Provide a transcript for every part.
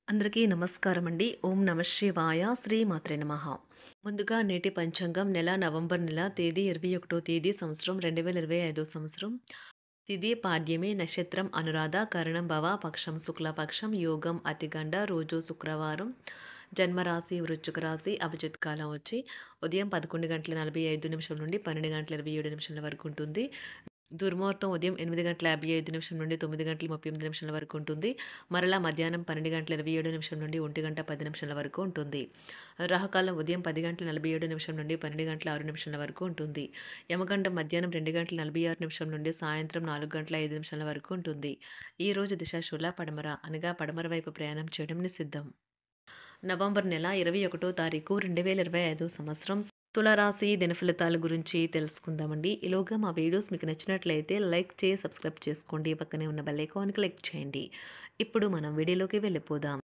అందరికీ నమస్కారం అండి. ఓం నమః శివాయ. శ్రీమాత్రే నమః. ముందుగా నేటి పంచాంగం నెల నవంబర్ నెల తేదీ 21వ తేదీ సంవత్సరం 2025 సంవత్సరం. తిథి పాడ్యమి, నక్షత్రం అనురాధ, కరణం భవ, పక్షం శుక్లపక్షం, యోగం అతిగండ, రోజు శుక్రవారం, జన్మరాశి వృశ్చిక రాశి, అభిజిత్ కాలం వచ్చి ఉదయం 11:45 నుండి 12:27 వరకు ఉంటుంది. దుర్ముహూర్తం ఉదయం 8:55 నుండి 9:38 వరకు ఉంటుంది. మరలా మధ్యాహ్నం 12:27 నుండి 1:10 వరకు ఉంటుంది. రాహుకాలం ఉదయం 10:47 నుండి 12:06 వరకు ఉంటుంది. యమగండం మధ్యాహ్నం 2:46 నుండి సాయంత్రం 4:05 వరకు ఉంటుంది. ఈ రోజు దిశ శూల పడమర అనగా పడమర వైపు ప్రయాణం చేయడం నిషిద్ధం. నవంబర్ నెల 21వ తారీఖు 2025 సంవత్సరం తులారాశి దినఫలితాల గురించి తెలుసుకుందామండి. ఈలోగా మా వీడియోస్ మీకు నచ్చినట్లయితే లైక్ చేసి సబ్స్క్రైబ్ చేసుకోండి. పక్కనే ఉన్న బెల్ ఐకాన్‌ని క్లిక్ చేయండి. ఇప్పుడు మనం వీడియోలోకి వెళ్ళిపోదాం.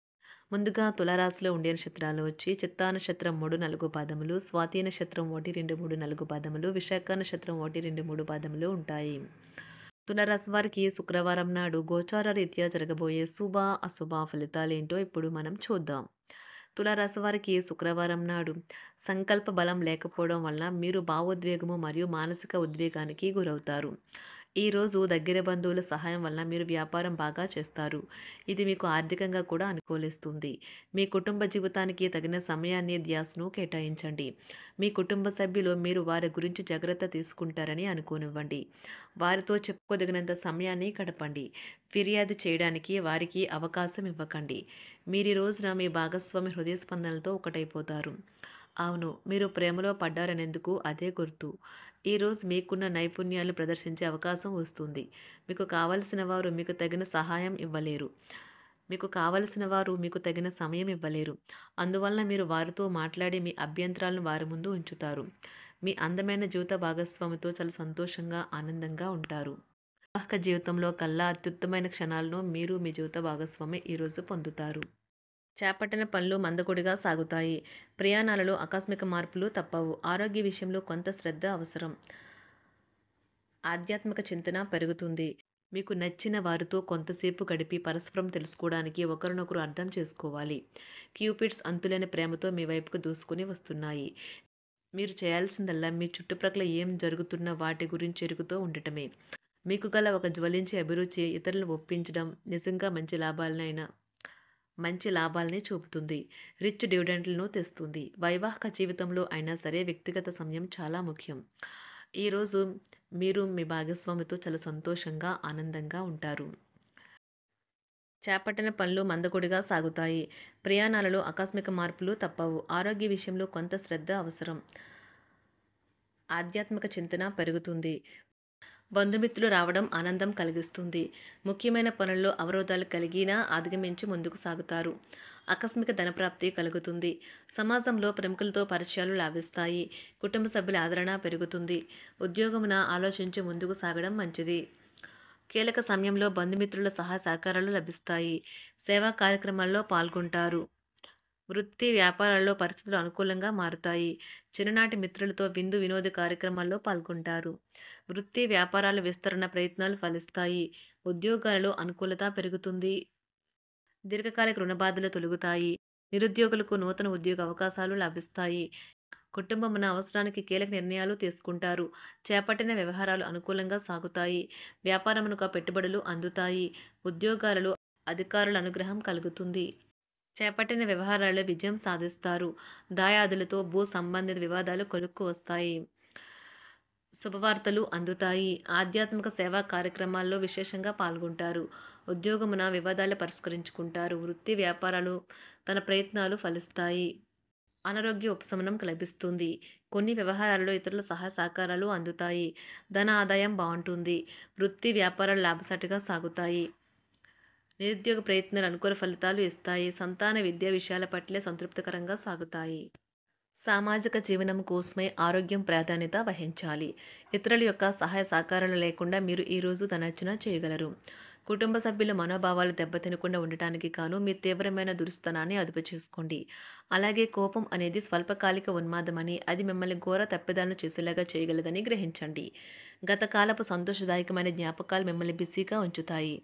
ముందుగా తులారాశిలో ఉండే నక్షత్రాలు వచ్చి చిత్తా నక్షత్రం 3, 4 పాదములు, స్వాతి నక్షత్రం 1, 2, 3, 4 పాదములు, విశాఖ నక్షత్రం 1, 2, 3 పాదములు ఉంటాయి. తులారాశి వారికి శుక్రవారం నాడు గోచార రీత్యా జరగబోయే శుభ, అశుభ ఫలితాలేంటో ఇప్పుడు మనం చూద్దాం. తులారాశి వారికి శుక్రవారం నాడు సంకల్ప బలం లేకపోవడం వల్ల మీరు భావోద్వేగము మరియు మానసిక ఉద్వేగానికి గురవుతారు. ఈరోజు దగ్గర బంధువుల సహాయం వల్ల మీరు వ్యాపారం బాగా చేస్తారు. ఇది మీకు ఆర్థికంగా కూడా అనుకూలిస్తుంది. మీ కుటుంబ జీవితానికి తగిన సమయాన్ని, ధ్యాసను కేటాయించండి. మీ కుటుంబ సభ్యులు మీరు వారి గురించి జాగ్రత్త తీసుకుంటారని అనుకోనివ్వండి. వారితో చెప్పుకోదగినంత సమయాన్ని గడపండి. ఫిర్యాదు చేయడానికి వారికి అవకాశం ఇవ్వకండి. మీరు ఈ రోజున మీ భాగస్వామి హృదయ స్పందనలతో ఒకటైపోతారు. అవును, మీరు ప్రేమలో పడ్డారనేందుకు అదే గుర్తు. ఈరోజు మీకున్న నైపుణ్యాలు ప్రదర్శించే అవకాశం వస్తుంది. మీకు కావలసిన వారు మీకు తగిన సహాయం ఇవ్వలేరు. మీకు కావలసిన వారు మీకు తగిన సమయం ఇవ్వలేరు. అందువలన మీరు వారితో మాట్లాడి మీ అభ్యంతరాలను వారి ముందు ఉంచుతారు. మీ అందమైన జీవిత భాగస్వామితో చాలా సంతోషంగా, ఆనందంగా ఉంటారు. వివాహిక జీవితంలో కల్లా అత్యుత్తమైన క్షణాలను మీరు మీ జీవిత భాగస్వామి ఈరోజు పొందుతారు. చేపట్టిన పనులు మందకొడిగా సాగుతాయి. ప్రయాణాలలో ఆకస్మిక మార్పులు తప్పవు. ఆరోగ్య విషయంలో కొంత శ్రద్ధ అవసరం. ఆధ్యాత్మిక చింతన పెరుగుతుంది. మీకు నచ్చిన వారితో కొంతసేపు గడిపి పరస్పరం తెలుసుకోవడానికి ఒకరినొకరు అర్థం చేసుకోవాలి. క్యూపిడ్స్ అంతులేని ప్రేమతో మీ వైపుకు దూసుకుని వస్తున్నాయి. మీరు చేయాల్సిందల్లా మీ చుట్టుప్రక్కల ఏం జరుగుతున్న వాటి గురించి ఎరుగుతూ ఉండటమే. మీకు గల ఒక జ్వలించే అభిరుచి ఇతరులను ఒప్పించడం నిజంగా మంచి లాభాలనే చూపుతుంది. రిచ్ డివిడెండ్లను తెస్తుంది. వైవాహిక జీవితంలో అయినా సరే వ్యక్తిగత సమయం చాలా ముఖ్యం. ఈరోజు మీరు మీ భాగస్వామితో చాలా సంతోషంగా, ఆనందంగా ఉంటారు. చేపట్టిన పనులు మందకొడిగా సాగుతాయి. ప్రయాణాలలో ఆకస్మిక మార్పులు తప్పవు. ఆరోగ్య విషయంలో కొంత శ్రద్ధ అవసరం. ఆధ్యాత్మిక చింతన పెరుగుతుంది. బంధుమిత్రులు రావడం ఆనందం కలిగిస్తుంది. ముఖ్యమైన పనుల్లో అవరోధాలు కలిగినా అధిగమించి ముందుకు సాగుతారు. ఆకస్మిక ధనప్రాప్తి కలుగుతుంది. సమాజంలో ప్రముఖులతో పరిచయాలు లాభిస్తాయి. కుటుంబ సభ్యుల ఆదరణ పెరుగుతుంది. ఉద్యోగమున ఆలోచించి ముందుకు సాగడం మంచిది. కీలక సమయంలో బంధుమిత్రుల సహాయ సహకారాలు లభిస్తాయి. సేవా కార్యక్రమాల్లో పాల్గొంటారు. వృత్తి వ్యాపారాల్లో పరిస్థితులు అనుకూలంగా మారుతాయి. చిన్ననాటి మిత్రులతో విందు వినోద కార్యక్రమాల్లో పాల్గొంటారు. వృత్తి వ్యాపారాల విస్తరణ ప్రయత్నాలు ఫలిస్తాయి. ఉద్యోగాలలో అనుకూలత పెరుగుతుంది. దీర్ఘకాలిక రుణ బాధలు తొలగుతాయి. నిరుద్యోగులకు నూతన ఉద్యోగ అవకాశాలు లభిస్తాయి. కుటుంబమున అవసరానికి కీలక నిర్ణయాలు తీసుకుంటారు. చేపట్టిన వ్యవహారాలు అనుకూలంగా సాగుతాయి. వ్యాపారమునకు పెట్టుబడులు అందుతాయి. ఉద్యోగాలలో అధికారుల అనుగ్రహం కలుగుతుంది. చేపట్టిన వ్యవహారాల్లో విజయం సాధిస్తారు. దాయాదులతో భూ సంబంధిత వివాదాలు కొలుక్కు వస్తాయి. శుభవార్తలు అందుతాయి. ఆధ్యాత్మిక సేవా కార్యక్రమాల్లో విశేషంగా పాల్గొంటారు. ఉద్యోగమున వివాదాలు పరిష్కరించుకుంటారు. వృత్తి వ్యాపారాలు తన ప్రయత్నాలు ఫలిస్తాయి. అనారోగ్య ఉపశమనం లభిస్తుంది. కొన్ని వ్యవహారాల్లో ఇతరుల సహాయ సహకారాలు అందుతాయి. ధన ఆదాయం బాగుంటుంది. వృత్తి వ్యాపారాలు లాభసాటిగా సాగుతాయి. నిరుద్యోగ ప్రయత్నాలు అనుకూల ఫలితాలు ఇస్తాయి. సంతాన విద్యా విషయాల పట్లే సంతృప్తికరంగా సాగుతాయి. సామాజిక జీవనం కోసమే ఆరోగ్యం ప్రాధాన్యత వహించాలి. ఇతరుల యొక్క సహాయ సహకారాలు లేకుండా మీరు ఈరోజు ధనార్జన చేయగలరు. కుటుంబ సభ్యుల మనోభావాలు దెబ్బతినకుండా ఉండటానికి గాను మీ తీవ్రమైన దురుస్తనాన్ని అదుపు చేసుకోండి. అలాగే కోపం అనేది స్వల్పకాలిక ఉన్మాదమని, అది మిమ్మల్ని ఘోర తప్పిదాలను చేసేలాగా చేయగలదని గ్రహించండి. గత కాలపు సంతోషదాయకమైన జ్ఞాపకాలు మిమ్మల్ని బిజీగా ఉంచుతాయి.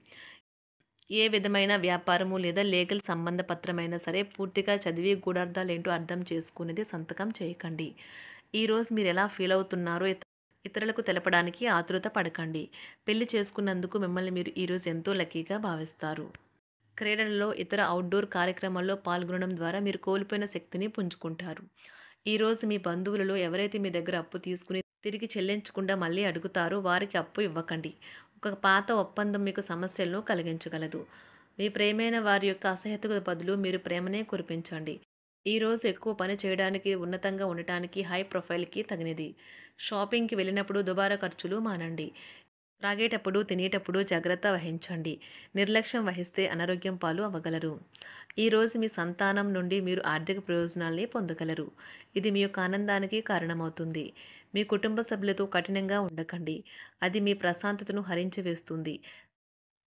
ఏ విధమైన వ్యాపారము లేదా లీగల్ సంబంధ పత్రమైనా సరే పూర్తిగా చదివి గూఢార్థాలేంటో అర్థం చేసుకునేది సంతకం చేయకండి. ఈరోజు మీరు ఎలా ఫీల్ అవుతున్నారో ఇతరులకు తెలపడానికి ఆతృత పడకండి. పెళ్లి చేసుకున్నందుకు మిమ్మల్ని మీరు ఈరోజు ఎంతో లక్కీగా భావిస్తారు. క్రీడలలో ఇతర అవుట్‌డోర్ కార్యక్రమాల్లో పాల్గొనడం ద్వారా మీరు కోల్పోయిన శక్తిని పుంజుకుంటారు. ఈరోజు మీ బంధువులలో ఎవరైతే మీ దగ్గర అప్పు తీసుకుని తిరిగి చెల్లించకుండా మళ్ళీ అడుగుతారో వారికి అప్పు ఇవ్వకండి. ఒక పాత ఒప్పందం మీకు సమస్యలను కలిగించగలదు. మీ ప్రియమైన వారి యొక్క అసహ్యతకు బదులు మీరు ప్రేమనే కురిపించండి. ఈరోజు ఎక్కువ పని చేయడానికి, ఉన్నతంగా ఉండటానికి, హై ప్రొఫైల్‌కి తగినది. షాపింగ్‌కి వెళ్ళినప్పుడు దుబారా ఖర్చులు మానండి. త్రాగేటప్పుడు, తినేటప్పుడు జాగ్రత్త వహించండి. నిర్లక్ష్యం వహిస్తే అనారోగ్యం పాలు అవ్వగలరు. ఈరోజు మీ సంతానం నుండి మీరు ఆర్థిక ప్రయోజనాల్ని పొందగలరు. ఇది మీ యొక్క ఆనందానికి కారణమవుతుంది. మీ కుటుంబ సభ్యులతో కఠినంగా ఉండకండి. అది మీ ప్రశాంతతను హరించి వేస్తుంది.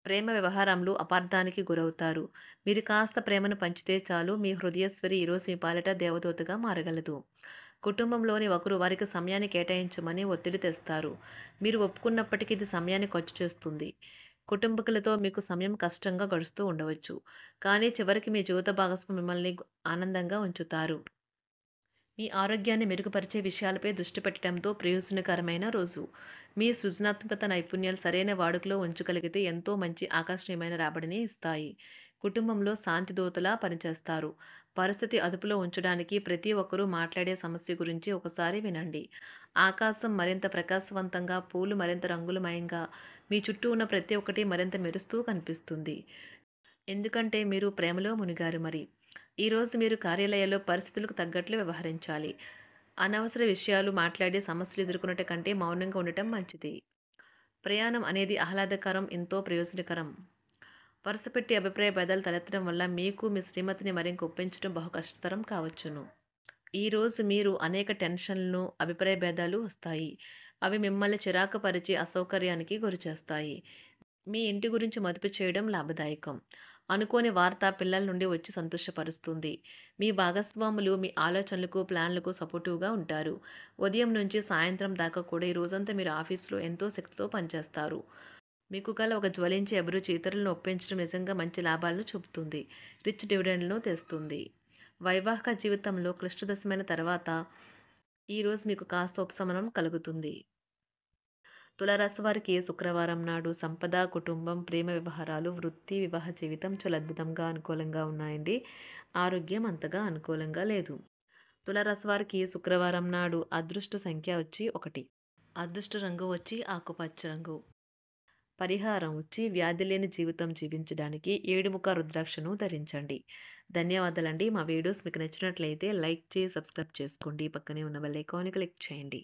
ప్రేమ వ్యవహారంలో అపార్థానికి గురవుతారు. మీరు కాస్త ప్రేమను పంచితే చాలు మీ హృదయశ్వరి ఈరోజు మీ పాలిట దేవదూతగా మారగలదు. కుటుంబంలోని ఒకరు వారికి సమయాన్ని కేటాయించమని ఒత్తిడి తెస్తారు. మీరు ఒప్పుకున్నప్పటికీ ఇది సమయాన్ని ఖర్చు చేస్తుంది. కుటుంబకులతో మీకు సమయం కష్టంగా గడుస్తూ ఉండవచ్చు. కానీ చివరికి మీ జీవిత భాగస్వామి మిమ్మల్ని ఆనందంగా ఉంచుతారు. మీ ఆరోగ్యాన్ని మెరుగుపరిచే విషయాలపై దృష్టి పెట్టడంతో ప్రయోజనకరమైన రోజు. మీ సృజనాత్మకత నైపుణ్యాలు సరైన వాడుకలో ఉంచగలిగితే ఎంతో మంచి ఆకర్షణీయమైన రాబడిని ఇస్తాయి. కుటుంబంలో శాంతి దూతలా పనిచేస్తారు. పరిస్థితి అదుపులో ఉంచడానికి ప్రతి ఒక్కరూ మాట్లాడే సమస్య గురించి ఒకసారి వినండి. ఆకాశం మరింత ప్రకాశవంతంగా, పూలు మరింత రంగులమయంగా, మీ చుట్టూ ఉన్న ప్రతి ఒక్కటి మరింత మెరుస్తూ కనిపిస్తుంది. ఎందుకంటే మీరు ప్రేమలో మునిగారు మరి. ఈరోజు మీరు కార్యాలయాల్లో పరిస్థితులకు తగ్గట్లు వ్యవహరించాలి. అనవసర విషయాలు మాట్లాడి సమస్యలు ఎదుర్కొనట కంటే మౌనంగా ఉండటం మంచిది. ప్రయాణం అనేది ఆహ్లాదకరం, ఎంతో ప్రయోజనకరం. వరుసపెట్టి అభిప్రాయ భేదాలు తలెత్తడం వల్ల మీకు మీ శ్రీమతిని మరింక ఒప్పించడం బహు కష్టతరం కావచ్చును. ఈరోజు మీరు అనేక టెన్షన్లను, అభిప్రాయ భేదాలు వస్తాయి. అవి మిమ్మల్ని చిరాకు పరిచి అసౌకర్యానికి గురిచేస్తాయి. మీ ఇంటి గురించి మదుపు చేయడం లాభదాయకం. అనుకోని వార్త పిల్లల నుండి వచ్చి సంతోషపరుస్తుంది. మీ భాగస్వాములు మీ ఆలోచనలకు, ప్లాన్లకు సపోర్టివ్‌గా ఉంటారు. ఉదయం నుంచి సాయంత్రం దాకా కూడా ఈ రోజంతా మీరు ఆఫీస్‌లో ఎంతో శక్తితో పనిచేస్తారు. మీకు గల ఒక జ్వలించే అభిరుచి ఇతరులను ఒప్పించడం నిజంగా మంచి లాభాలను చూపుతుంది. రిచ్ డివిడెండ్‌లను తెస్తుంది. వైవాహిక జీవితంలో క్లిష్టదశమైన తర్వాత ఈరోజు మీకు కాస్త ఉపశమనం కలుగుతుంది. తులారాశి వారికి శుక్రవారం నాడు సంపద, కుటుంబం, ప్రేమ వ్యవహారాలు, వృత్తి, వివాహ జీవితం చాలా అద్భుతంగా అనుకూలంగా ఉన్నాయండి. ఆరోగ్యం అంతగా అనుకూలంగా లేదు. తులారాశి వారికి శుక్రవారం నాడు అదృష్ట సంఖ్య వచ్చి 1. అదృష్ట రంగు వచ్చి ఆకుపచ్చ రంగు. పరిహారం వచ్చి వ్యాధి లేని జీవితం జీవించడానికి ఏడుముఖ రుద్రాక్షను ధరించండి. ధన్యవాదాలండి. మా వీడియోస్ మీకు నచ్చినట్లయితే లైక్ చేసి సబ్స్క్రైబ్ చేసుకోండి. పక్కనే ఉన్న బెల్ ఐకాన్ని క్లిక్ చేయండి.